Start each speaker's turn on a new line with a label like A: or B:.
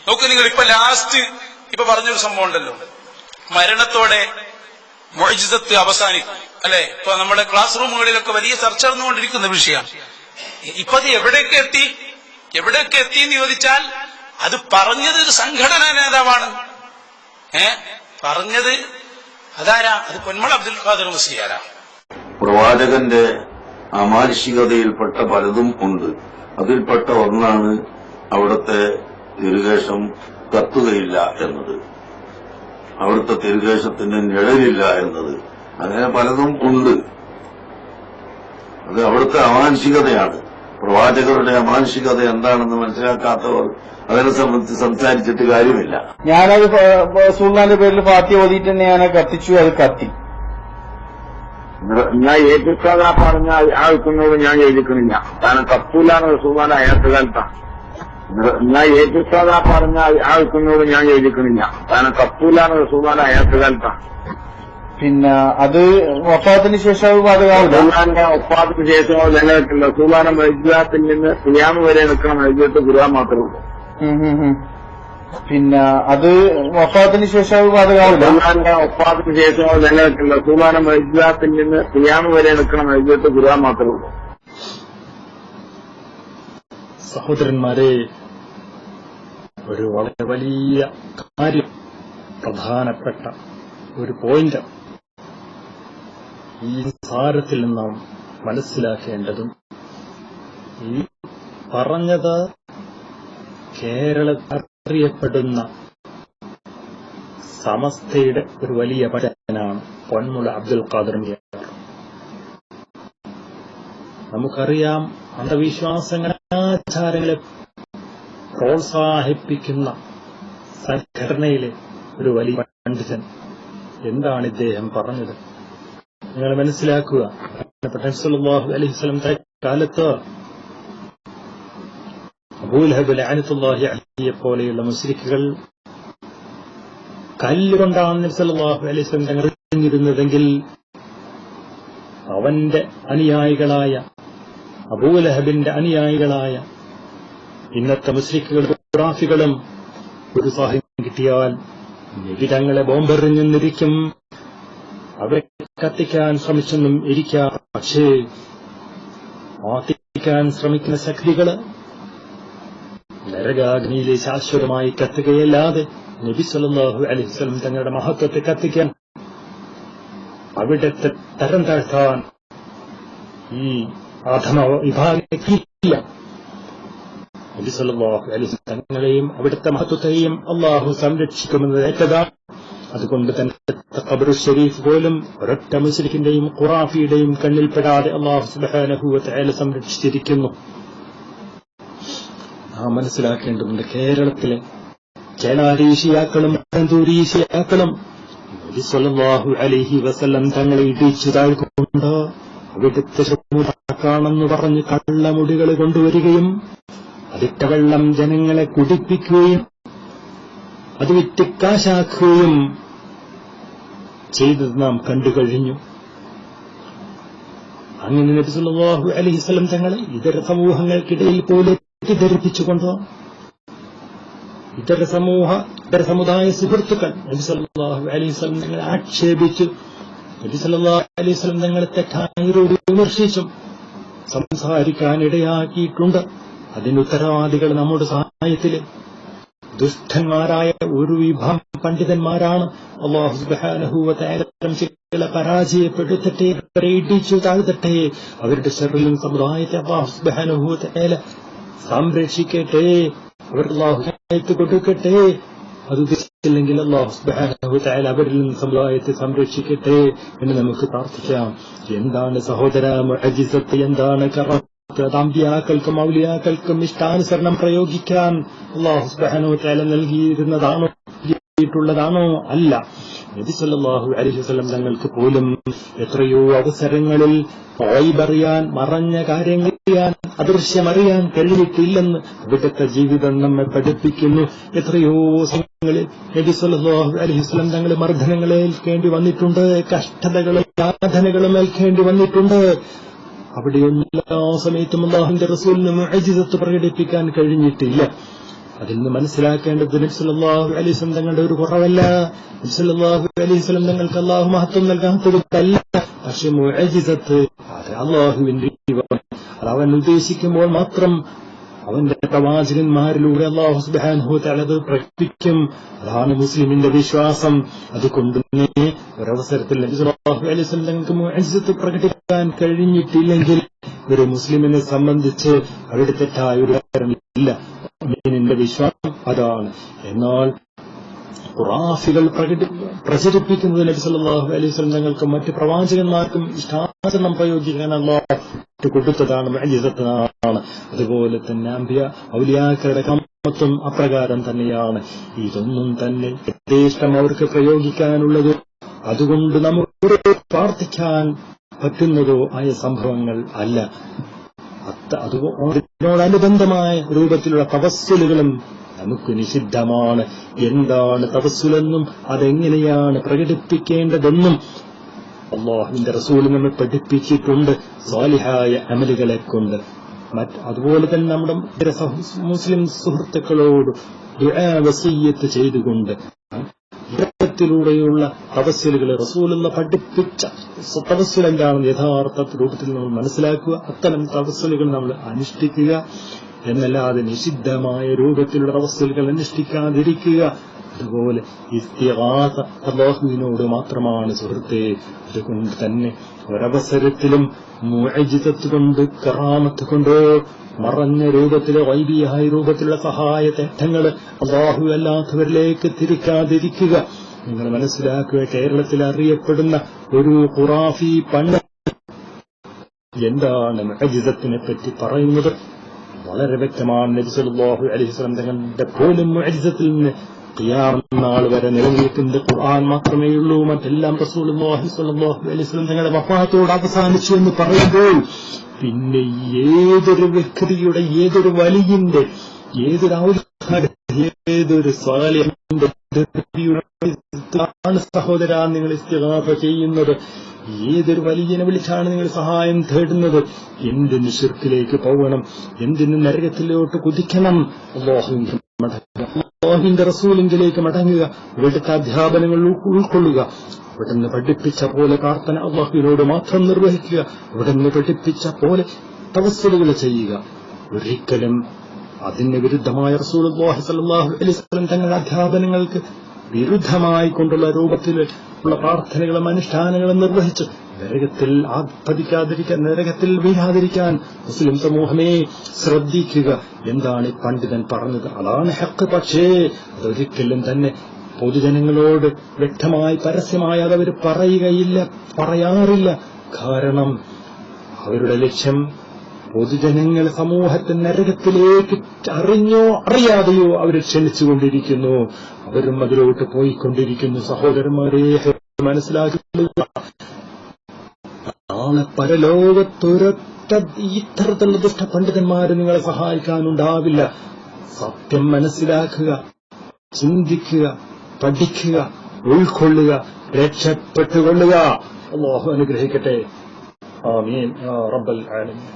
A: നോക്കൂ നിങ്ങൾ, ഇപ്പൊ ലാസ്റ്റ് ഇപ്പൊ പറഞ്ഞൊരു സംഭവം ഉണ്ടല്ലോ, മരണത്തോടെ മുഅ്ജിസത്ത് അവസാനിക്കും അല്ലെ? ഇപ്പൊ നമ്മുടെ ക്ലാസ് റൂമുകളിലൊക്കെ വലിയ ചർച്ച നടന്നുകൊണ്ടിരിക്കുന്ന വിഷയമാണ്. ഇപ്പൊ അത് എവിടെയൊക്കെ എത്തി എന്ന് ചോദിച്ചാൽ അത് പറഞ്ഞത് ഒരു സംഘടനാ നേതാവാണ്. പറഞ്ഞത് അതാരാ? അത് പൊന്മള അബ്ദുൽ ഖാദർ മുസ്ലിയാരാ.
B: പ്രവാചകന്റെ അമാനുഷികതയിൽപ്പെട്ട പലതും ഉണ്ട്. അതിൽപ്പെട്ട ഒന്നാണ് അവിടുത്തെ തിരുകേശം കത്തുകയില്ല എന്നത്, അവിടുത്തെ തിരുകേശത്തിന് നിഴലില്ല എന്നത്. അങ്ങനെ പലതും ഉണ്ട്. അത് അവിടുത്തെ അമാനുഷികതയാണ്. പ്രവാചകരുടെ അമാനുഷികത എന്താണെന്ന് മനസ്സിലാക്കാത്തവർ അതിനെ സംബന്ധിച്ച് സംസാരിച്ചിട്ട് കാര്യമില്ല.
C: ഞാനത് റസൂലുള്ളാഹിന്റെ പേരിൽ ഫാത്തിഹ ഓതിയിട്ട് തന്നെ ഞാൻ കത്തിച്ചു. അത് കത്തി.
D: ഞാൻ ഏറ്റുക്കാതെ പറഞ്ഞ ആൾക്കുന്നോട് ഞാൻ എഴുതിക്കണില്ല. കാരണം കത്തൂലാണ് റസൂലുള്ളാഹിന്റെ അയാത്ത കാലത്താണ്. ഞാൻ ഏറ്റുക്കാതെ പറഞ്ഞ ആൾക്കുന്നോട് ഞാൻ എഴുതിക്കണില്ല. കാരണം കത്തൂലാണ് റസൂലുള്ളാഹിന്റെ അയാത്ത കാലത്താണ്.
C: പിന്നെ അത് വഫാത്തിന് ശേഷം
D: റസൂലുള്ളാഹിന്റെ വഫാത്തിന് ശേഷം നിലനിൽക്കില്ല. റസൂലുള്ളാഹിന്റെ മജ്ലിസിൽ നിന്ന് ഖിയാമ വരെ നിൽക്കണം. മജ്ലിസിൽ ഖുർആൻ മാത്രമേ ഉള്ളൂ.
C: പിന്നെ അത് വഫാത്തിന് ശേഷം
D: റസൂലുള്ളാഹിന്റെ വഫാത്തിന് ശേഷം നിലനിൽക്കില്ല. റസൂലുള്ളാഹിന്റെ മജ്ലിസിൽ നിന്ന് ഖിയാമ വരെ നിൽക്കണം. മജ്ലിസിൽ ഖുർആൻ മാത്രമേ ഉള്ളൂ.
E: സഹോദരന്മാരെ, ഒരു വളരെ വലിയ കാര്യം, പ്രധാനപ്പെട്ട ഒരു പോയിന്റ് ഈ സാരത്തിൽ നാം മനസ്സിലാക്കേണ്ടതും, ഈ പറഞ്ഞത് കേരളത്തിലറിയപ്പെടുന്ന സമസ്തയുടെ ഒരു വലിയ പണ്ഡിതനാണ് പൊന്മുള അബ്ദുൽ ഖാദർ മുസ്ലിയാർ. നമുക്കറിയാം, അന്ധവിശ്വാസങ്ങളാചാരങ്ങളെ പ്രോത്സാഹിപ്പിക്കുന്ന സംഘടനയിലെ ഒരു വലിയ പണ്ഡിതൻ. എന്താണ് ഇദ്ദേഹം പറഞ്ഞത്? നിങ്ങൾ മനസ്സിലാക്കുക. സല്ലല്ലാഹു അലൈഹി വസല്ലം കാലത്ത് അബൂലഹബ് ലഅനത്തുല്ലാഹി അലൈഹിയെ പോലെയുള്ള മുശ്രിക്കുകൾ കല്ലുകൊണ്ടാണ് നബി സല്ലല്ലാഹു അലൈഹി വസല്ലം തങ്ങൾ എറിഞ്ഞിരുന്നതെങ്കിൽ അവന്റെ അനുയായികളായ അബൂലഹബിന്റെ അനുയായികളായ ഇന്നത്തെ മുശ്രിക്കുകൾ ഖുറാഫികളും ഒരു സാഹിത്യം കിട്ടിയാൽ നബി തങ്ങളെ ബോംബെറിഞ്ഞെന്നിരിക്കും. അവരെ കത്തിക്കാൻ ശ്രമിച്ചെന്നും ഇരിക്കാം. പക്ഷേ കത്തിക്കാൻ ശ്രമിക്കുന്ന ശക്തികള് നരകാഗ്നിയിലെ ശാശ്വതമായി കത്തുകയല്ലാതെ നബി സല്ലല്ലാഹു അലൈഹി വസല്ലം തങ്ങളുടെ മഹത്വത്തെ കത്തിക്കാൻ, അവിടത്തെ തരം താഴ്ത്താൻ ഈ അധമ വിഭാഗില്ല. നബി സല്ലല്ലാഹു അലൈഹി വസല്ലം തങ്ങളെയും അവിടുത്തെ മഹത്വത്തെയും അള്ളാഹു സംരക്ഷിക്കുമെന്ന് ഏറ്റതാണ്. അതുകൊണ്ട് തന്നെ ഖബറു ശരീഫ് പോലും ഒരൊറ്റ മുശ്രിക്കിന്റെയും ഖുറാഫിയുടെയും കണ്ണിൽപ്പെടാതെ അള്ളാഹു സുബ്ഹാനഹു വ തആല സംരക്ഷിച്ചിരിക്കുന്നു. നാം മനസ്സിലാക്കേണ്ടതുണ്ട്, കേരളത്തിലെ ചേലാരീശിയാക്കളും തന്തൂരീശിയാക്കളും നബി സല്ലല്ലാഹു അലൈഹി വസല്ലം തങ്ങളെ ഇടിച്ചു താഴ്കൊണ്ട് അവിടുത്തെ ശത്രുവാണെന്ന് പറഞ്ഞ് കള്ളമുടികൾ കൊണ്ടുവരികയും അതിട്ട വെള്ളം ജനങ്ങളെ കുടിപ്പിക്കുകയും അത് വിറ്റ് കാശാക്കുകയും ചെയ്തത് നാം കണ്ടുകഴിഞ്ഞു. അങ്ങനെ നബി സല്ലല്ലാഹു അലൈഹി വസല്ലം തങ്ങളെ ഇതര സമൂഹങ്ങൾക്കിടയിൽ പോലെ തെറ്റിദ്ധരിപ്പിച്ചുകൊണ്ടോ ഇതര സമുദായ സുഹൃത്തുക്കൾ നബി സല്ലല്ലാഹു അലൈഹി വസല്ലം തങ്ങളെ ആക്ഷേപിച്ചു, നബി സല്ലല്ലാഹു അലൈഹി വസല്ലം തങ്ങളെ തെറ്റായി വിമർശിച്ചും സംസാരിക്കാനിടയാക്കിയിട്ടുണ്ട്. അതിനുത്തരവാദികൾ നമ്മുടെ സഹായത്തില് ദുഷ്ടന്മാരായ ഒരു വിഭാഗം പണ്ഡിതന്മാരാണ്. അല്ലാഹു സുബ്ഹാനഹു വ തആല ചില പരാജയപ്പെടുത്തട്ടെ, അവരെ ഇടിച്ചു താഴ്ത്തട്ടെ, അവരുടെ ശർറിലും സമുദായത്തെ അല്ലാഹു സുബ്ഹാനഹു വ തആല സംരക്ഷിക്കട്ടെ, അവർ അല്ലാഹു ഹിദായത്ത് കൊടുക്കട്ടെ. അത് ഉദ്ദേശിച്ചില്ലെങ്കിൽ അല്ലാഹു സുബ്ഹാനഹു വ തആല അവരിൽ നിന്ന് സമുദായത്തെ സംരക്ഷിക്കട്ടെ എന്ന് നമുക്ക് പ്രാർത്ഥിക്കാം. എന്താണ് സഹോദര മുഅ്ജിസത്ത്? എന്താണ് കറ? അമ്പിയാക്കൾക്കും ഔലിയാക്കൾക്കും ഇഷ്ടാനുസരണം പ്രയോഗിക്കാൻ അല്ലാഹു സുബ്ഹാനഹു വ തആല നൽകിയിരുന്നതാണോ, നൽകിയിട്ടുള്ളതാണോ? അല്ല. നബി സല്ലല്ലാഹു അലൈഹി വസല്ലം തങ്ങൾക്ക് പോലും എത്രയോ അവസരങ്ങളിൽ പറയാൻ, മറഞ്ഞ കാര്യങ്ങൾ ചെയ്യാൻ, അദൃശ്യമറിയാൻ കഴിഞ്ഞിട്ടില്ലെന്ന് അവിടുത്തെ ജീവിതം നമ്മെ പഠിപ്പിക്കുന്നു. എത്രയോ സമയങ്ങളിൽ നബി സല്ലല്ലാഹു അലൈഹി വസല്ലം തങ്ങൾ മർദ്ദനങ്ങളെ ഏൽക്കേണ്ടി വന്നിട്ടുണ്ട്, കഷ്ടതകളും യാതനകളും ഏൽക്കേണ്ടി വന്നിട്ടുണ്ട്. അവിടെയൊന്നും എല്ലാ സമയത്തും അല്ലാഹുവിന്റെ റസൂലിന് മുഅ്ജിസത്ത് പ്രകടിപ്പിക്കാൻ കഴിഞ്ഞിട്ടില്ല. അതിൽ നിന്ന് മനസ്സിലാക്കേണ്ടത് നബി സല്ലല്ലാഹു അലൈഹി വസല്ലം തങ്ങളുടെ ഒരു കുറവല്ല. നബി സല്ലല്ലാഹു അലൈഹി വസല്ലം തങ്ങൾക്ക് അല്ലാഹു മഹത്വം നൽകാത്തതല്ല. പക്ഷെ മുഅ്ജിസത്ത് അത് അല്ലാഹുവിന്റെ അത് അവൻ ഉദ്ദേശിക്കുമ്പോൾ മാത്രം അവന്റെ പ്രവാചകന്മാരിലൂടെ അല്ലാഹു സുബ്ഹാനഹു വ തആല അത് പ്രകടിപ്പിക്കും. അതാണ് മുസ്ലിമിന്റെ വിശ്വാസം. അതുകൊണ്ട് തന്നെ ഒരവസരത്തിൽ നബി സല്ലല്ലാഹു അലൈഹി വസല്ലം തങ്ങൾക്ക് മുഅ്ജിസത്ത് പ്രകടിപ്പിക്കാൻ കഴിഞ്ഞിട്ടില്ലെങ്കിൽ ഒരു മുസ്ലിമിനെ സംബന്ധിച്ച് അവിടെ തെറ്റായ ഒരു കാര്യമില്ല. മുഅ്മിനിന്റെ വിശ്വാസം അതാണ്. എന്നാൽ ഖുറാഫികൾ പ്രചരിപ്പിക്കുന്നത് നബി സല്ലല്ലാഹു അലൈഹി വസല്ലം തങ്ങൾക്ക് മറ്റ് പ്രവാചകന്മാർക്കും ഇഷ്ടാചരണം പ്രയോഗിക്കാൻ അല്ലാഹു കൊടുത്തതാണ്, മുഅ്ജിസത്താണ്. അതുപോലെ തന്നെ അംബിയ ഔലിയാക്കളുടെ കമ്മത്തും അപ്രകാരം തന്നെയാണ്. ഇതൊന്നും തന്നെ യഥേഷ്ടം അവർക്ക് പ്രയോഗിക്കാനുള്ളതോ അതുകൊണ്ട് നമുക്ക് പ്രാർത്ഥിക്കാൻ പറ്റുന്നതോ ആയ സംഭവങ്ങൾ അല്ല. അതിനോടനുബന്ധമായ രൂപത്തിലുള്ള തവസ്സുലുകളും നമുക്ക് നിഷിദ്ധമാണ്. എന്താണ് തവസ്സുലെന്നും അതെങ്ങനെയാണ് പ്രകടിപ്പിക്കേണ്ടതെന്നും അല്ലാഹുവിന്റെ റസൂൽ നമ്മെ പഠിപ്പിച്ചിട്ടുണ്ട്, സാലിഹായ അമലുകളെ കൊണ്ട്. അതുപോലെ തന്നെ നമ്മുടെ മുസ്ലിം സുഹൃത്തുക്കളോട് ദുആ വസിയ്യത്ത് ചെയ്തുകൊണ്ട് ഇത്തരത്തിലൂടെയുള്ള തവസ്സുലുകൾ റസൂലുള്ള പഠിപ്പിച്ച തവസ്സുൽ എന്താണെന്ന് യഥാർത്ഥ രൂപത്തിൽ നമ്മൾ മനസ്സിലാക്കുക, അത്തരം തവസ്സുലുകൾ നമ്മൾ അനുഷ്ഠിക്കുക എന്നല്ലാതെ നിഷിദ്ധമായ രൂപത്തിലുള്ള തവസ്സുലുകൾ അനുഷ്ഠിക്കാതിരിക്കുക. അതുപോലെ ഇസ്തിഗാസ അല്ലാഹുവിനോട് മാത്രമാണ് സുഹൃത്തേ. അതുകൊണ്ട് തന്നെ ഒരവസരത്തിലും മുഅ്ജിസത്ത് കൊണ്ട് കറാമത്ത് കൊണ്ടോ മറഞ്ഞ രൂപത്തിലെ ഗൈബിയായ രൂപത്തിലുള്ള സഹായ തേട്ടങ്ങൾ അല്ലാഹു അല്ലാത്തവരിലേക്ക് തിരിക്കാതിരിക്കുക. നിങ്ങൾ മനസ്സിലാക്കുക, കേരളത്തിൽ അറിയപ്പെടുന്ന ഒരു ഖുറാഫി പണ്ഡിതൻ എന്താണ് മുഅ്ജിസത്തിനെ പറ്റി പറയുന്നത് വളരെ വ്യക്തമാണ്. നബി സല്ലല്ലാഹു അലൈഹി വസല്ലം തങ്ങളുടെ പോലും മുഅ്ജിസത്തിൽ നിന്ന് ഖിയാമത്ത് നാൾ വരെ നിലനിൽക്കുന്നത് ഖുർആൻ മാത്രമേയുള്ളൂ. മറ്റെല്ലാം റസൂലുള്ളാഹി സ്വല്ലല്ലാഹു അലൈഹി വസല്ലം തങ്ങളുടെ വഫാത്തോട് അവസാനിച്ചു എന്ന് പറയുമ്പോൾ പിന്നെ ഏതൊരു വ്യക്തിയുടെ, ഏതൊരു വലിയന്റെ, ഏതൊരു ഔലിയായുടെ, ഏതൊരു സാലിഹിന്റെ സഹോദരാ നിങ്ങൾ ഇസ്തിഗാസ ചെയ്യുന്നത്? ഏതൊരു വലിയനെ വിളിച്ചാണ് നിങ്ങൾ സഹായം തേടുന്നത്? എന്തിന് ശിർക്കിലേക്ക് പോകണം? എന്തിന് നരകത്തിലോട്ട് കുതിക്കണം? അല്ലാഹുവിന്റെ റസൂലിലേക്ക് മടങ്ങുക, ഇവിടുത്തെ അധ്യാപനങ്ങൾ ഉൾക്കൊള്ളുക, ഇവിടുന്ന് പഠിപ്പിച്ച പോലെ പ്രാർത്ഥന അല്ലാഹുവിനോട് മാത്രം നിർവഹിക്കുക, ഇവിടുന്ന് പഠിപ്പിച്ച പോലെ തവസ്സുലുകൾ ചെയ്യുക. ഒരിക്കലും അതിന് വിരുദ്ധമായ റസൂലുള്ളാഹി സ്വല്ലല്ലാഹു അലൈഹി വസല്ലം തങ്ങളുടെ അധ്യാപനങ്ങൾക്ക് വിരുദ്ധമായി കൊണ്ടുള്ള രൂപത്തിലുള്ള പ്രാർത്ഥനകളും അനുഷ്ഠാനങ്ങളും നിർവഹിച്ച് നരകത്തിൽ ആപതിക്കാതിരിക്കാൻ, നരകത്തിൽ വീഴാതിരിക്കാൻ മുസ്ലിം സമൂഹമേ ശ്രദ്ധിക്കുക. എന്താണ് ഈ പണ്ഡിതൻ പറഞ്ഞത്? അതാണ് ഹക്ക്. പക്ഷേ അതൊരിക്കലും തന്നെ പൊതുജനങ്ങളോട് വ്യക്തമായി പരസ്യമായി അതവർ പറയുകയില്ല, പറയാറില്ല. കാരണം അവരുടെ ലക്ഷ്യം പൊതുജനങ്ങൾ സമൂഹത്തെ നരകത്തിലേക്ക് അറിഞ്ഞോ അറിയാതെയോ അവർ ക്ഷണിച്ചുകൊണ്ടിരിക്കുന്നു. അവരും അതിലോട്ട് പോയിക്കൊണ്ടിരിക്കുന്നു. സഹോദരന്മാരെ മനസ്സിലാക്കുക, നാളെ പരലോകത്തൊരൊറ്റ ഇത്തരത്തിലുള്ള ദുഷ്ടപണ്ഡിതന്മാര് നിങ്ങളെ സഹായിക്കാനുണ്ടാവില്ല. സത്യം മനസ്സിലാക്കുക, ചിന്തിക്കുക, പഠിക്കുക, ഉൾക്കൊള്ളുക, രക്ഷപ്പെട്ടുകൊള്ളുക. അല്ലാഹു അനുഗ്രഹിക്കട്ടെ. ആമീൻ യാ റബ്ബൽ ആലമീൻ.